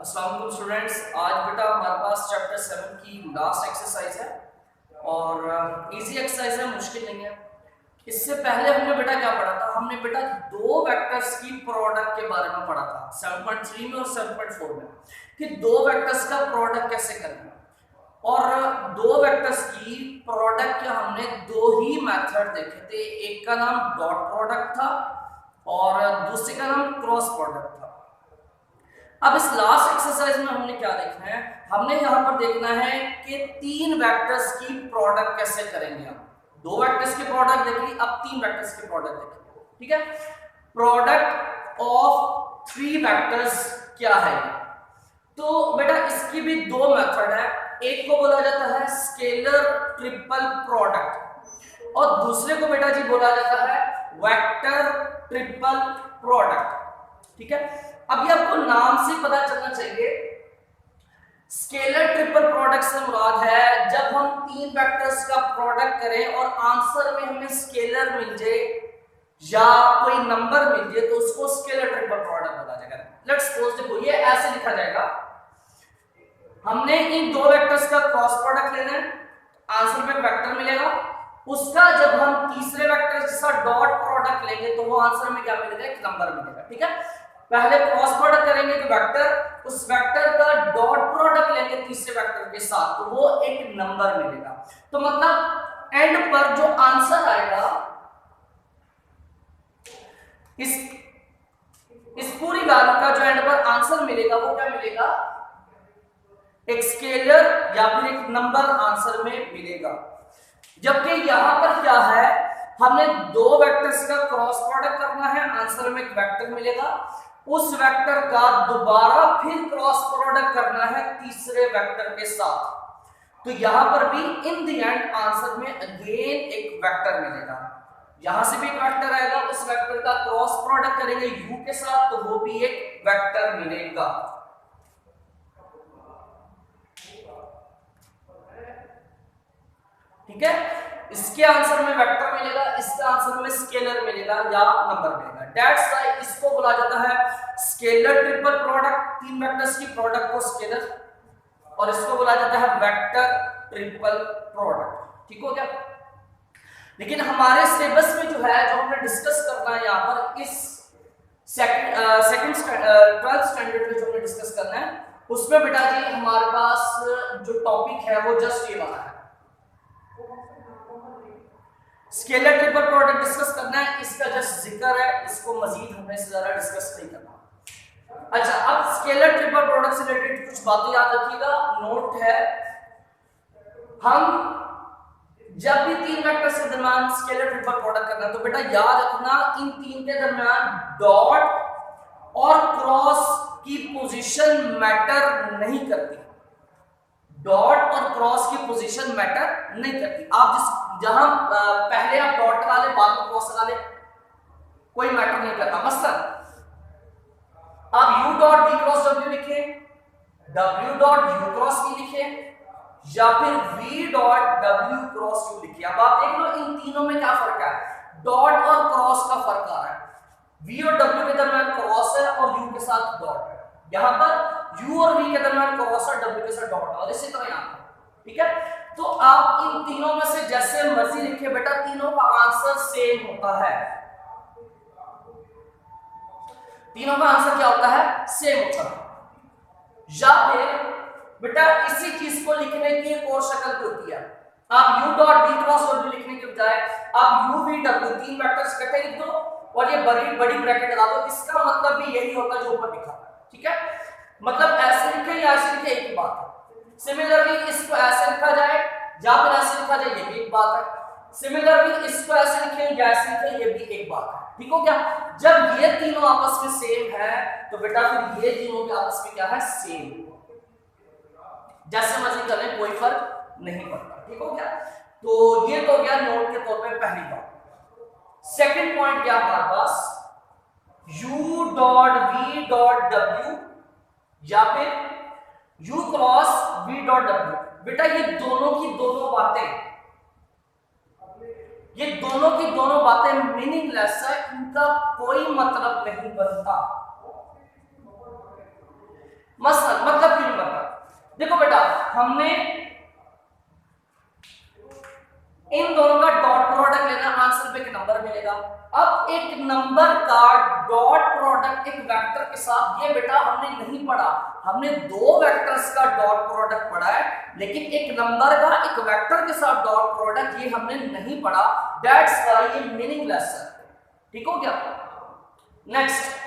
अस्सलाम वालेकुम स्टूडेंट्स। आज बेटा हमारे पास चैप्टर 7 की लास्ट एक्सरसाइज है और इजी एक्सरसाइज है, मुश्किल नहीं है। इससे पहले हमने बेटा क्या पढ़ा था? हमने बेटा दो वेक्टर्स की प्रोडक्ट के बारे में पढ़ा था 7.3 में और 7.4 में कि दो वेक्टर्स का प्रोडक्ट कैसे करना है। और दो वेक्टर्स की प्रोडक्ट के हमने दो ही मेथड देखे थे, एक का नाम डॉट प्रोडक्ट था और दूसरे का नाम क्रॉस प्रोडक्ट था। अब इस लास्ट एक्सरसाइज में हमने क्या देखना है? हमने यहां पर देखना है कि तीन वेक्टर्स की प्रोडक्ट कैसे करेंगे। हम दो वेक्टर्स की प्रोडक्ट देख ली, अब तीन वेक्टर्स की प्रोडक्ट देखेंगे। ठीक है, प्रोडक्ट ऑफ थ्री वेक्टर्स क्या है? तो बेटा इसकी भी दो मेथड है। एक को बोला जाता है स्केलर ट्रिपल प्रोडक्ट और दूसरे को बेटा जी बोला जाता है वेक्टर ट्रिपल प्रोडक्ट। ठीक है, अब ये आपको नाम से पता चलना चाहिए। स्केलर ट्रिपल प्रोडक्ट से मुराद है जब हम तीन वेक्टर्स का प्रोडक्ट करें और आंसर में हमें स्केलर मिल जाए या कोई नंबर मिल जाए तो उसको स्केलर ट्रिपल प्रोडक्ट बोला जाएगा। लेट्स सपोज देखो ये ऐसे लिखा जाएगा, हमने इन दो वेक्टर्स का क्रॉस प्रोडक्ट लेना है, आंसर में वेक्टर मिलेगा, उसका जब हम तीसरे वेक्टर के साथ डॉट प्रोडक्ट लेंगे तो वो आंसर में क्या मिलेगा? एक नंबर मिलेगा। ठीक है, पहले क्रॉस प्रोडक्ट करेंगे तो वेक्टर, उस वेक्टर का डॉट प्रोडक्ट लेंगे तीसरे वेक्टर के साथ तो वो एक नंबर मिलेगा। तो मतलब एंड पर जो आंसर आएगा इस पूरी वैल्यू का जो एंड पर आंसर मिलेगा वो क्या मिलेगा? एक स्केलर या फिर एक नंबर आंसर में मिलेगा। जबकि यहां पर क्या है, हमने दो वेक्टर्स का क्रॉस प्रोडक्ट करना है, आंसर में एक वेक्टर मिलेगा, उस वेक्टर का दोबारा फिर क्रॉस प्रोडक्ट करना है तीसरे वेक्टर के साथ। तो यहां पर भी इन द एंड आंसर में अगेन एक वेक्टर मिलेगा। यहां से भी एक वेक्टर आएगा, उस वेक्टर का क्रॉस प्रोडक्ट करेंगे u के साथ तो वो भी एक वेक्टर मिलेगा। ठीक है, इसके आंसर में वेक्टर मिलेगा, इसके आंसर में स्केलर मिलेगा या नंबर मिलेगा। दैट्स व्हाई इसको बोला जाता है स्केलर ट्रिपल प्रोडक्ट, तीन वेक्टर्स की प्रोडक्ट को स्केलर, और इसको बोला जाता है वेक्टर ट्रिपल प्रोडक्ट। ठीक हो गया? लेकिन हमारे सिलेबस में जो है, जो हमने डिस्कस करना है यहां पर इस सेकंड 12th स्टैंडर्ड में जो हमने डिस्कस करना है उसमें बेटा जी हमारे पास जो टॉपिक है वो जस्ट ये वाला है, स्केलर ट्रिपल प्रोडक्ट डिस्कस करना है। इसका जस्ट जिक्र है, इसको मजीद हमें से ज्यादा डिस्कस नहीं करना। अच्छा, अब स्केलर ट्रिपल प्रोडक्ट से रिलेटेड कुछ बातें याद रखिएगा, नोट है। हम जब भी तीन वेक्टर्स के दरमियान स्केलर ट्रिपल प्रोडक्ट करना है तो बेटा याद रखना इन तीन के दरमियान डॉट और क्रॉस की पोजीशन मैटर नहीं करती। डॉट और क्रॉस की पोजीशन मैटर नहीं करती। आप जहां पहले आप डॉट लगा ले, बाद में क्रॉस लगा ले, कोई मैटर नहीं करता। मसलन आप u dot v cross w लिखे, w dot u cross v लिखे या फिर v dot w cross u लिखे। अब आप देख लो इन तीनों में क्या फर्क है? डॉट और क्रॉस का फर्क आ रहा है। v और w के दरमियान क्रॉस है और u के साथ डॉट है। यहां पर u और v के दरमियान क्रॉस और w के साथ डॉट है और इसी तरह यहां पर। ठीक है, तो आप इन तीनों में से जैसे मर्जी लिखे बेटा, तीनों का आंसर सेम होता है। तीनों का आंसर क्या होता है? सेम होता है। या फिर बेटा इसी चीज को लिखने की एक और शक्ल होती है। आप u dot v cross w लिखने के बजाय आप u v w तीन वेक्टर्स इकट्ठे लिख दो और ये बड़ी बड़ी ब्रैकेट लगा दो। इसका मतलब भी यही होता है जो ऊपर लिखा है। ठीक है, मतलब ऐसे लिखे या ऐसे लिखे एक ही बात है। सिमिलरली इसको ऐसे लिखा जाए या फिर ऐसे लिखा जाए, ये भी एक बात है। सिमिलरली इसको ऐसे लिखे या ऐसे लिखे, ये भी एक बात है। ठीक हो गया? जब ये तीनों आपस में सेम है तो बेटा फिर ये तीनों के आपस में क्या है? सेम। जैसे मर्जी करें कोई फर्क नहीं पड़ता। ठीक हो गया? तो ये तो गया नोट के तौर पे पहली बात। सेकंड पॉइंट क्या हमारे पास? u dot v dot w या फिर u cross v dot w। बेटा ये दोनों की दोनों बातें, ये दोनों की दोनों बातें मीनिंगलेस है, इनका कोई मतलब नहीं बनता। मतलब क्यों नहीं बनता? देखो बेटा, हमने इन दोनों का डॉट प्रोडक्ट लेना, आंसर पे एक नंबर मिलेगा। अब एक नंबर का डॉट प्रोडक्ट एक वेक्टर के साथ, ये बेटा हमने नहीं पढ़ा, हमने दो वेक्टर्स का डॉट प्रोडक्ट पढ़ा है, लेकिन एक नंबर का एक वेक्टर के साथ डॉट प्रोडक्ट ये हमने नहीं पढ़ा, दैट्स व्हाई ये मीनिंगलेस है। ठीक हो गया? नेक्स्ट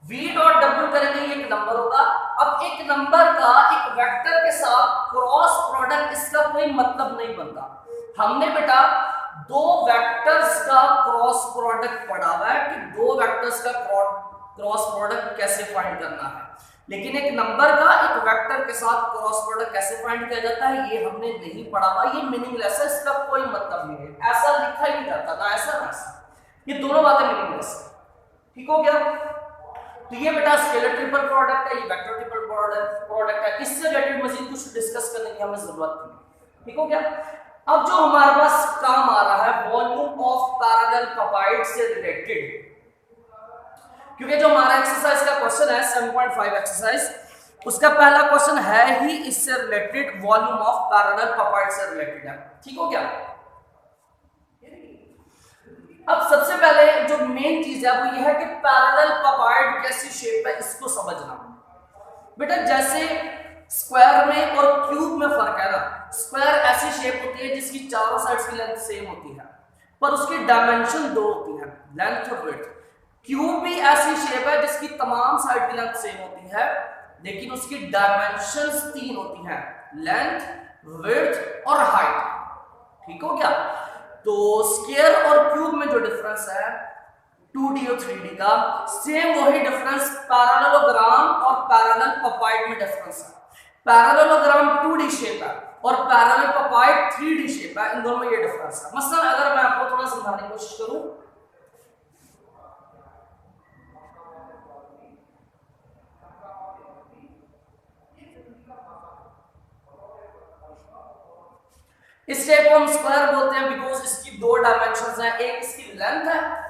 v डॉट w करेंगे, ये एक नंबर होगा। अब एक नंबर का एक वेक्टर के साथ क्रॉस प्रोडक्ट, इसका कोई मतलब नहीं बनता। हमने बेटा दो वेक्टर्स का क्रॉस प्रोडक्ट पढ़ा हुआ है कि दो वेक्टर्स का क्रॉस प्रोडक्ट कैसे फाइंड करना है, लेकिन एक नंबर का एक वेक्टर के साथ क्रॉस प्रोडक्ट कैसे फाइंड किया जाता है ये हमने नहीं पढ़ा हुआ, ये मीनिंगलेस है, इसका कोई मतलब नहीं है, ऐसा लिखा ही नहीं जाता, ना ऐसा ना ऐसा, ये दोनों बातें मीनिंगलेस है। ठीक हो गया? तो ये बेटा स्केलर ट्रिपल प्रोडक्ट है, ये वेक्टर ट्रिपल प्रोडक्ट है, इससे रिलेटेड मजीद कुछ डिस्कस करने की हमें जरूरत नहीं। ठीक हो गया? अब जो हमारे पास काम आ रहा है वॉल्यूम ऑफ पैरेलल कपाइड से रिलेटेड, क्योंकि जो हमारा एक्सरसाइज का क्वेश्चन है 7.5 एक्सरसाइज, उसका पहला क्वेश्चन है ही इससे रिलेटेड, वॉल्यूम ऑफ पैरेलल कपाइड से रिलेटेड है। ठीक हो गया? अब सबसे पहले जो मेन चीज है वो ये है कि पैरेलल कपाइड कैसी शेप है इसको समझना। बेटा जैसे स्क्वायर में और क्यूब में फर्क है ना, स्क्वायर ऐसी शेप होती है जिसकी चारों साइड्स की लेंथ सेम होती है पर उसकी डायमेंशन दो होती है, लेंथ और विड्थ। क्यूब भी ऐसी शेप है जिसकी तमाम साइड की लेंथ सेम होती है लेकिन उसकी डायमेंशंस तीन होती हैं, लेंथ, विड्थ और हाइट। ठीक हो गया? तो स्क्वायर और क्यूब में जो डिफरेंस है 2D और 3D का, सेम वही डिफरेंस पैरेललोग्राम और पैरेलल कपाइड में डिफरेंस है। पैरेललोग्राम 2D शेप है और पैरेलल कपाइड 3D शेप है, इन दोनों में ये डिफरेंस है। मसलन अगर मैं आपको थोड़ा समझाने की कोशिश करूं, इस शेप को हम स्क्वायर बोलते हैं बिकॉज इसकी दो डायमेंशंस हैं, एक इसकी लेंथ है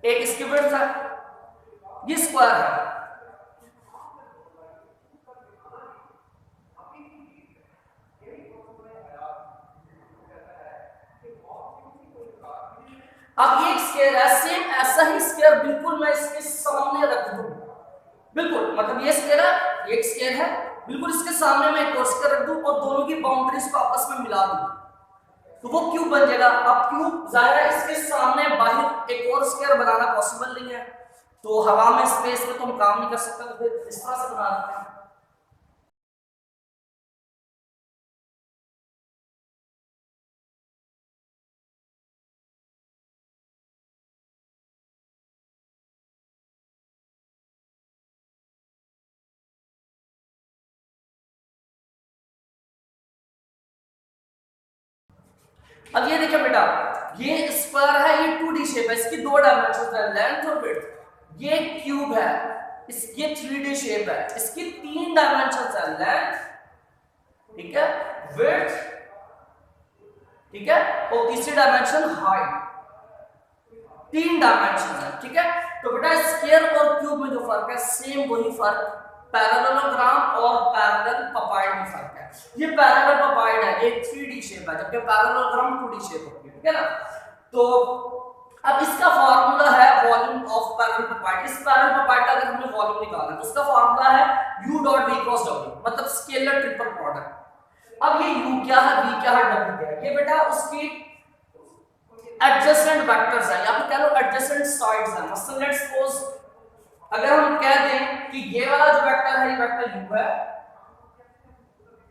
एक इसकी विड्थ है, ये स्क्वायर है। अब ये स्क्वायर है, सेम ऐसा ही स्क्वायर बिल्कुल मैं इसके सामने रख दूं, बिल्कुल मतलब ये स्क्वायर है, ये स्क्वायर है, बिल्कुल इसके सामने मैं एक और स्क्वायर रख दूं और दोनों की बाउंड्रीज को आपस में मिला दूं तो वो क्यूब बन जाएगा। अब क्यूब जाहिर है इसके सामने बाहर एक और स्क्वायर बनाना पॉसिबल नहीं है, तो हवा में स्पेस में तो हम काम नहीं कर सकते, तो फिर इस तरह से बना देते हैं। अब ये देखिए बेटा, ये स्क्वायर है, ये 2D शेप है, इसकी दो डायमेंशन है, लेंथ और विड्थ। ये क्यूब है, ये 3D शेप है, इसकी तीन डायमेंशन है, लेंथ, ठीक है, विड्थ, ठीक है, और तीसरी डायमेंशन हाइट। तीन डायमेंशन है, ठीक है। तो बेटा स्क्वायर और क्यूब में जो फर्क है सेम वही फर्क पैरेललोग्राम और पैरेलल कपाइड में फर्क है। ये पैरेलल कपाइड है, ये 3D शेप है, जबकि पैरेललोग्राम 2D शेप होती है, ठीक है ना। तो अब इसका फार्मूला है वॉल्यूम ऑफ पैरेलल कपाइड। इस पैरेलल कपाइड का अगर हमें वॉल्यूम निकालना है तो उसका फार्मूला है u dot v cross w, मतलब स्केलर ट्रिपल प्रोडक्ट। अब ये u क्या है, v क्या है, w क्या है, ये बेटा उसकी एडजेसेंट वेक्टर्स है, या फिर कह लो एडजेसेंट साइड्स है। मसलन लेट्स सपोज अगर हम कह दें कि ये वाला जो वेक्टर है ये वेक्टर u है,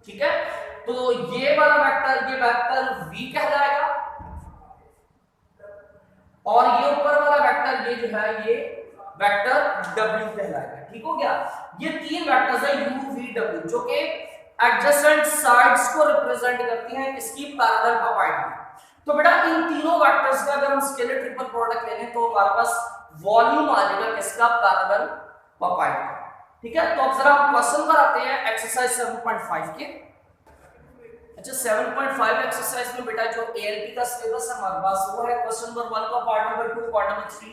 ठीक है, तो ये वाला वेक्टर, ये वेक्टर v कहलाएगा और ये ऊपर वाला वेक्टर ये जो है ये वेक्टर w कहलाएगा। ठीक हो गया? ये तीन वेक्टर्स है u v w जो कि एडजेसेंट साइड्स को रिप्रेजेंट करती हैं इसकी पैरेलल कपाइड में। तो बेटा इन तीनों वेक्टर्स का अगर हम स्केलर ट्रिपल प्रोडक्ट ले लें तो हमारे पास वॉल्यूम आ जाएगा किसका, पैरेलल कपाइड का। ठीक है, तो अब जरा हम क्वेश्चन पर आते हैं एक्सरसाइज 7.5 के। अच्छा 7.5 एक्सरसाइज में बेटा जो ALP का सिलेबस है हमारे पास वो है क्वेश्चन नंबर 1 का part number 2, part number 3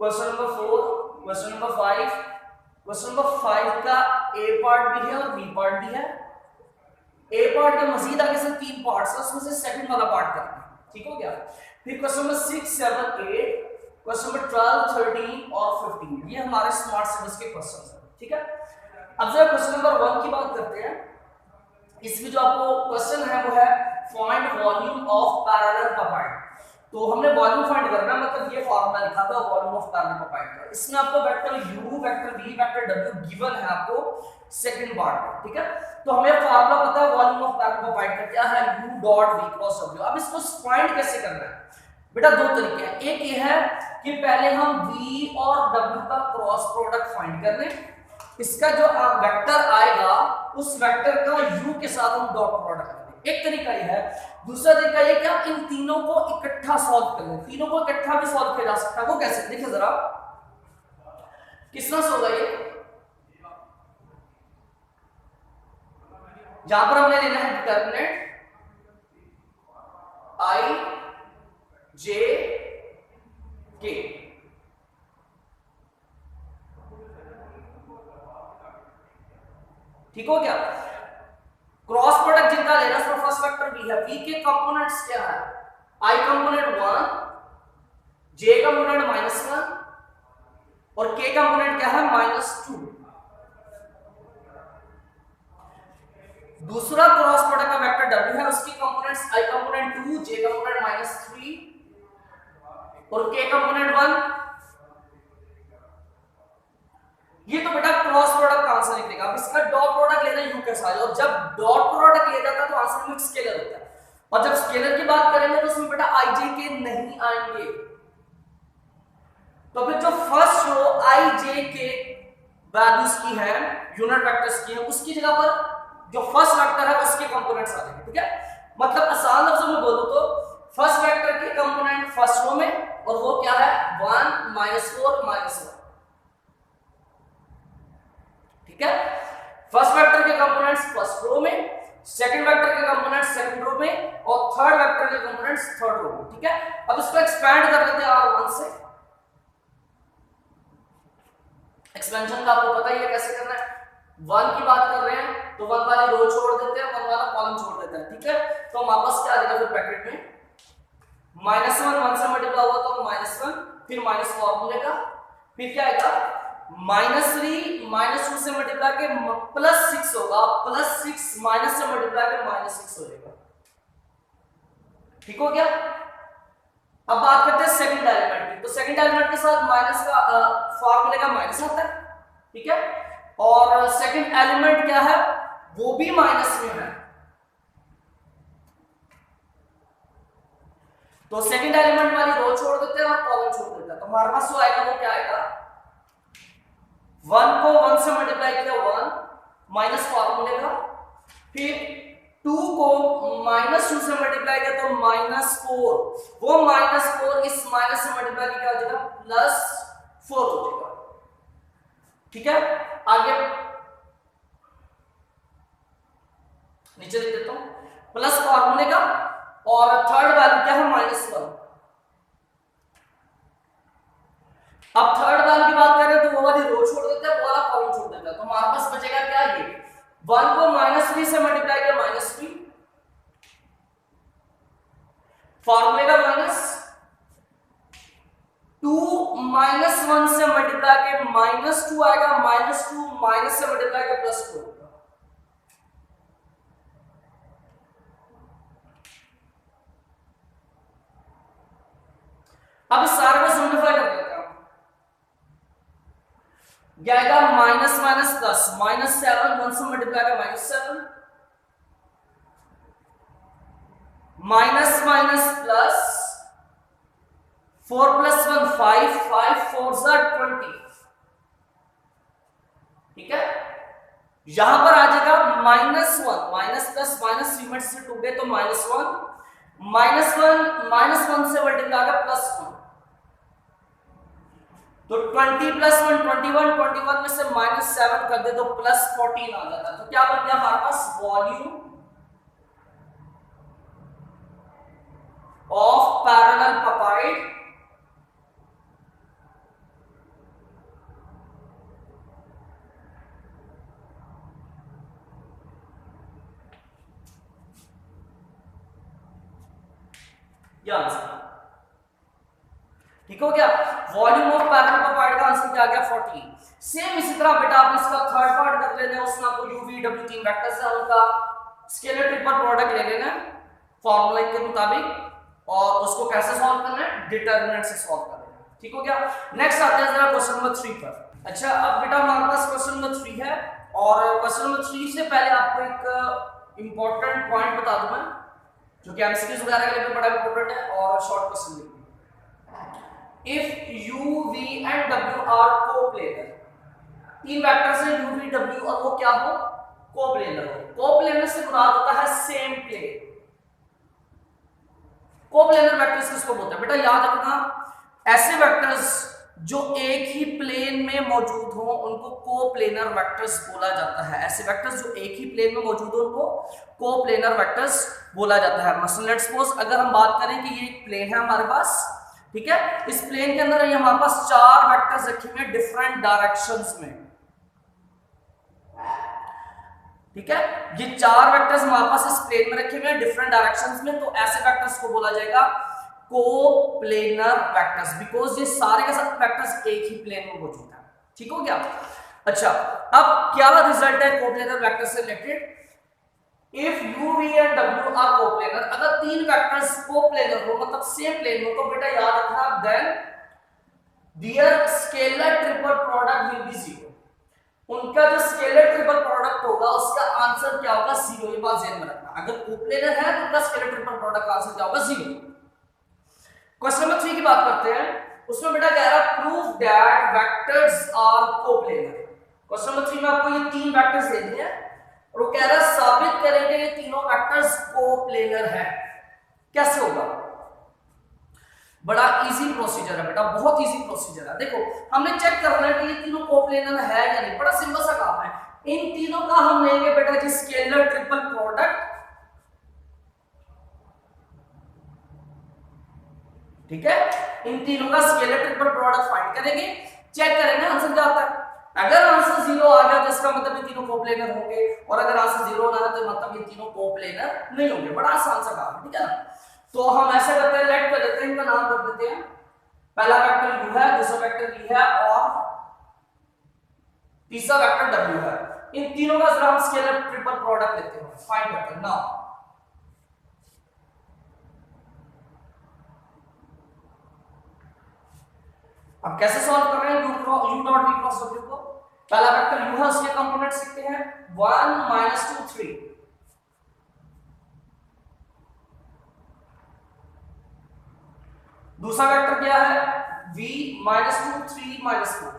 question number 4, question number 5। Question number 5 का ए पार्ट भी है और बी पार्ट भी है। ए पार्ट के मजीद आगे से 3 पार्ट्स है, उसमें से सेकंड वाला पार्ट करना है, ठीक हो गया। फिर क्वेश्चन नंबर 6, 7, 8, क्वेश्चन नंबर 12, 13 और 15 ये हमारे स्मार्ट सिलेबस के क्वेश्चंस हैं, ठीक है। अब जब क्वेश्चन नंबर 1 की बात करते हैं, इसमें जो आपको क्वेश्चन है वो है फाइंड वॉल्यूम ऑफ पैरेलल पपाइड। तो हमने वॉल्यूम फाइंड करना है, मतलब ये फार्मूला लिखा था वॉल्यूम ऑफ पैरेलल पपाइड का। इसमें आपको vector u, vector v, vector w given है आपको सेकंड पार्ट में, ठीक है। तो हमें फार्मूला पता है वॉल्यूम ऑफ पैरेलल पपाइड का क्या है, u dot v cross w। अब इसको फाइंड कैसे करना है बेटा, दो तरीके हैं। एक ये है कि पहले हम v और w का क्रॉस प्रोडक्ट फाइंड कर लें, इसका जो वेक्टर आएगा उस वेक्टर का u के साथ हम डॉट प्रोडक्ट कर लें। एक तरीका ये है। दूसरा तरीका ये कि आप इन तीनों को इकट्ठा सॉल्व कर लें। तीनों को इकट्ठा भी सॉल्व किया जा सकता है, वो कैसे, देखिए जरा किस तरह से होगा ये। जहां पर हमने लेना है डिटरमिनेंट i j k, ठीक हो गया। क्रॉस प्रोडक्ट जिनका लेना है उसमें फर्स्ट वेक्टर v है, v के कंपोनेंट्स क्या है, i कंपोनेंट 1, j कंपोनेंट -1 और k कंपोनेंट क्या है -2। दूसरा क्रॉस प्रोडक्ट का वेक्टर w है, उसकी components i component 2, j component -3 और k कंपोनेंट 1। ये तो बेटा क्रॉस प्रोडक्ट का आंसर निकलेगा। अब इसका डॉट प्रोडक्ट लेना u के साथ, और जब डॉट प्रोडक्ट ले जाता है तो आंसर में स्केलर होता है, और जब स्केलर की बात करेंगे तो उसमें बेटा i j k नहीं आएंगे। तो फिर जो first row i j k values की है, यूनिट वेक्टर्स की है, उसकी जगह पर जो फर्स्ट वेक्टर है उसके कंपोनेंट्स आ जाएंगे, ठीक है। मतलब आसान लफ्जों में बोलूं तो फर्स्ट वेक्टर के कंपोनेंट फर्स्ट रो में, और वो क्या है 1 -4 -1, ठीक है। फर्स्ट वेक्टर के कंपोनेंट्स फर्स्ट रो में, सेकंड वेक्टर के कंपोनेंट्स सेकंड रो में और थर्ड वेक्टर के कंपोनेंट्स थर्ड रो में, ठीक है। अब इसको एक्सपैंड कर लेते हैं R1 से। एक्सपेंशन का आपको पता ही है कैसे करना है। 1 की बात कर रहे हैं तो 1 वाली रो छोड़ देते हैं, 1 वाला कॉलम छोड़ देते हैं, ठीक है। तो हम वापस क्या आ जाएगा फिर ब्रैकेट में -1 1 से मल्टीप्लाई हुआ तो -1, फिर माइनस फॉर्मूले का, फिर क्या आएगा -3 -2 से मल्टीप्लाई के +6 होगा, +6 माइनस से मल्टीप्लाई के -6 हो जाएगा, ठीक हो गया। अब बात करते हैं सेकंड एलिमेंट की। तो सेकंड एलिमेंट के साथ माइनस का फॉर्मूले का माइनस आता है, ठीक है। और सेकंड एलिमेंट क्या है, वो भी माइनस में है। तो सेकंड एलिमेंट वाली रो छोड़ देते हैं और कॉलम छोड़ देते हैं। तो हमारे पास जो आएगा वो क्या आएगा, 1 को 1 से मल्टीप्लाई किया 1 माइनस फॉर्मूले का, फिर 2 को -2 से मल्टीप्लाई किया तो -4, वो -4 इस माइनस से मल्टीप्लाई किया हो जाएगा +4 हो जाएगा, ठीक है। आगे नीचे लिख देता हूं प्लस फॉर्मूले का, और थर्ड वैल्यू क्या है -1। अब थर्ड वैल्यू की बात करें तो वो वाली रो छोड़ देते हैं, वो वाला कॉलम छोड़ देते हैं। तो हमारे पास बचेगा क्या, ये 1 को -3 से मल्टीप्लाई किया -3, फॉर्मूले का माइनस, 2 -1 से मल्टीप्लाई के -2 आएगा, -2 माइनस से मल्टीप्लाई के +4। अब इस सारे को सिंप्लीफाई कर देते हैं, क्या आएगा माइनस माइनस प्लस, -7 1 से मल्टीप्लाई का -7, माइनस माइनस प्लस, 4 + 1 5, 5 4 20, ठीक है। यहां पर आ जाएगा -1, माइनस प्लस माइनस सीमेंट से टूटे तो -1, -1 से मल्टीप्लाई का +1, तो 20 + 1 21 में से -7 कर दे तो +14 आ जाता है। तो क्या बन गया हमारे पास, वॉल्यूम ऑफ पैरेलल पपाइड ये आंसर ठीक हो गया। वॉल्यूम ऑफ पैरेललोपाइड का आंसर क्या आ गया 14। सेम इसी तरह बेटा आप इसका थर्ड पार्ट कर लेना है, उसमें आपको यूवी डब्ल्यू तीन वेक्टर्स है, उनका स्केलर ट्रिपल प्रोडक्ट ले लेना है फॉर्मूला के मुताबिक और उसको कैसे सॉल्व करना है, डिटरमिनेंट से सॉल्व कर लेना है। ठीक हो गया। नेक्स्ट आते हैं जरा क्वेश्चन नंबर 3 पर। अच्छा अब बेटा हमारे पास क्वेश्चन नंबर 3 है और क्वेश्चन नंबर 3 से पहले आपको एक इंपॉर्टेंट पॉइंट बता दूं मैं, जो कि एमसीक्यूज वगैरह के लिए बड़ा इंपॉर्टेंट है और शॉर्ट क्वेश्चन लिखना। If u v and w are coplanar, तीन वेक्टर्स हैं u v w और वो क्या हो, कोप्लेनर हो। कोप्लेनर से मुराद होता है सेम प्लेन। कोप्लेनर वेक्टर्स किसको बोलते हैं बेटा, याद रखना ऐसे वेक्टर्स जो एक ही प्लेन में मौजूद हो उनको कोप्लेनर वेक्टर्स बोला जाता है। ऐसे वेक्टर्स जो एक ही प्लेन में मौजूद हो उनको कोप्लेनर वेक्टर्स बोला जाता है। मसलन लेट्स सपोज अगर हम बात करें कि ये एक प्लेन है हमारे पास, ठीक है, इस प्लेन के अंदर ये हमारे पास चार वेक्टर्स रखे हुए हैं डिफरेंट डायरेक्शंस में, ठीक है, ये चार वेक्टर्स हमारे पास इस प्लेन में रखे हुए हैं डिफरेंट डायरेक्शंस में, तो ऐसे वेक्टर्स को बोला जाएगा कोप्लेनर वेक्टर्स, बिकॉज ये सारे के सारे वेक्टर्स एक ही प्लेन में मौजूद है। ठीक हो गया। अच्छा अब क्या रिजल्ट है कोप्लेनर वेक्टर से related, if u v and w are coplanar, अगर तीन वेक्टर्स कोप्लेनर हो मतलब सेम प्लेन हो तो बेटा याद रखना then there scalar triple product will be zero. उनका जो स्केलर ट्रिपल प्रोडक्ट होगा उसका आंसर क्या होगा, जीरो। ये बात ध्यान में रखना, अगर कोप्लेनर है तो उनका स्केलर ट्रिपल प्रोडक्ट का आंसर क्या होगा, जीरो। क्वेश्चन नंबर 3 की बात करते हैं, उसमें बेटा कह रहा है prove that vectors are coplanar. Question number 3 में आपको ये तीन वेक्टर्स दे दिए हैं और वो कह रहा है साबित करेंगे ये तीनों वेक्टर्स कोप्लेनर है। कैसे होगा, बड़ा इजी प्रोसीजर है बेटा, बहुत इजी प्रोसीजर है। देखो हमने चेक करना है कि ये तीनों कोप्लेनर है या नहीं, बड़ा सिंपल सा काम है। इन तीनों का हम लेंगे बेटा जी स्केलर ट्रिपल प्रोडक्ट, ठीक है, इन तीनों का स्केलर ट्रिपल प्रोडक्ट फाइंड करेंगे, चेक करेंगे आंसर क्या आता है। अगर आंसर जीरो आ गया तो इसका मतलब ये तीनों कोप्लेनर होंगे और अगर आंसर जीरो ना आया तो मतलब ये तीनों कोप्लेनर नहीं होंगे। बड़ा आसान सा काम है, ठीक है ना। तो हम ऐसा करते हैं, लेट कर देते हैं, इनका नाम रख देते हैं, पहला वेक्टर u है, दूसरा वेक्टर v है और तीसरा वेक्टर w है। इन तीनों का जरा हम स्केलर ट्रिपल प्रोडक्ट लेते हैं, फाइंड करते हैं नाउ। अब कैसे सॉल्व कर रहे हैं u dot v cross w को, पहला वेक्टर u है उसके कंपोनेंट्स लिखते हैं 1 -2 3, दूसरा वेक्टर क्या है v -2 3 -4,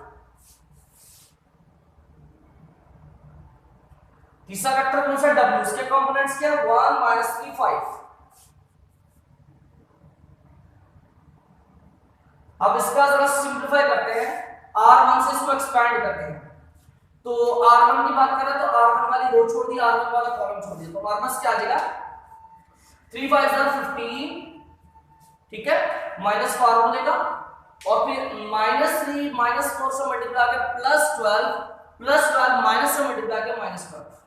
तीसरा वेक्टर कौन सा w, उसके कंपोनेंट्स क्या है 1 -3 5। अब इसका जरा सिंपलीफाई करते हैं, r1 से इसको एक्सपैंड करते हैं, तो r1 की बात करें तो r1 वाली रो छोड़ दी, r1 वाला कॉलम छोड़ दिया, तो हमारे पास क्या आ जाएगा 3 5 15, ठीक है, माइनस फार्मूले का और फिर -3 -4 से मल्टीप्लाई करके +12 माइनस से मल्टीप्लाई करके -12,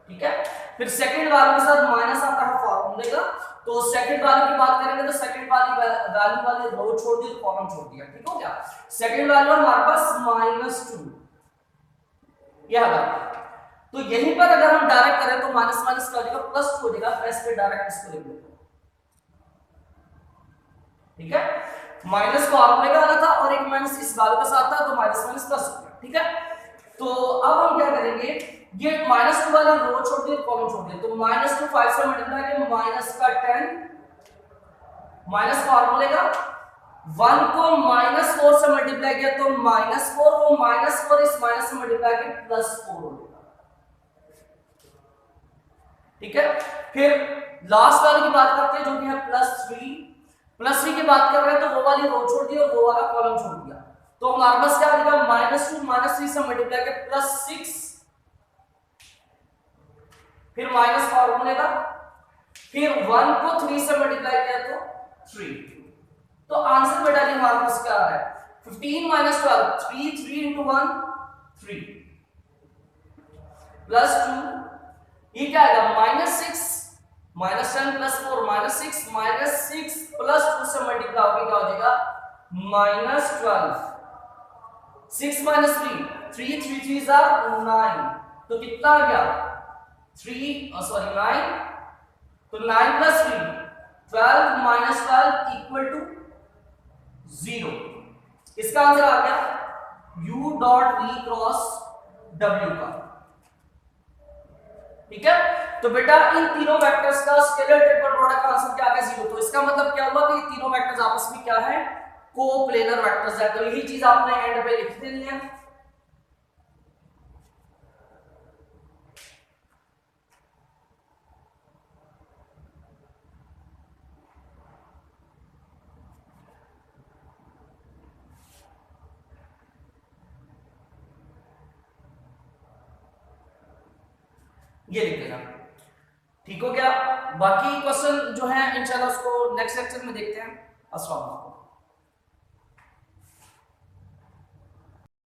ठीक है। फिर सेकंड वाले के साथ माइनस आता है फार्मूले का, तो सेकंड वाले की बात करेंगे तो सेकंड वाली वैल्यू वाली रो छोड़ दी, कॉलम छोड़ दिया, ठीक हो गया। सेकंड वैल्यू हमारे पास -2 यह वाला, तो यहीं पर अगर हम डायरेक्ट करें तो माइनस माइनस का हो जाएगा प्लस हो जाएगा, प्लस पे डायरेक्ट इसको लिख देते हैं, ठीक है। माइनस फार्मूले का आना था और एक माइनस इस वैल्यू के साथ था तो माइनस माइनस प्लस हो गया, ठीक है। तो अब हम क्या करेंगे, ये -2 वाला रो छोड़ दिया, कॉलम छोड़ दिया, तो -2 5 से मल्टीप्लाई करके माइनस का 10 माइनस फार्मूले का 1 को -4 से मल्टीप्लाई किया तो -4, वो -4 इस माइनस से मल्टीप्लाई करके +4 हो जाएगा, ठीक है। फिर लास्ट वाले की बात करते हैं जो कि है +3 की बात कर रहे हैं, तो वो वाली रो छोड़ दी और वो वाला कॉलम छोड़ दिया, तो हमारे पास क्या आ जाएगा -2 -3 से मल्टीप्लाई करके +6, फिर माइनस फार्मूले का, फिर 1 को 3 से मल्टीप्लाई किया तो 3, तो आंसर बेटा जी हमारे पास क्या आ रहा है 15 - 12 3 3 × 1 3 +2, ये क्या आएगा -6 -10 + 4 -6 -6 + 2 से मल्टीप्लाई होगी, क्या हो जाएगा -12। 6 - 3 3 3 3 आर 9, तो कितना आ गया 9, तो 9 + 3 12 - 12 = 0। इसका आंसर आ गया u.v क्रॉस w का। ठीक है, तो बेटा इन तीनों वेक्टर्स का स्केलर ट्रिपल प्रोडक्ट का आंसर क्या आ गया 0। तो इसका मतलब क्या हुआ कि ये तीनों वेक्टर्स आपस में क्या है कोप्लेनर वेक्टर्स है। तो यही चीज आपने एंड पे लिख देनी है। ये लिख देना, ठीक हो गया। बाकी क्वेश्चन जो है इंशाल्लाह उसको नेक्स्ट लेक्चर में देखते हैं। अस्सलाम वालेकुम।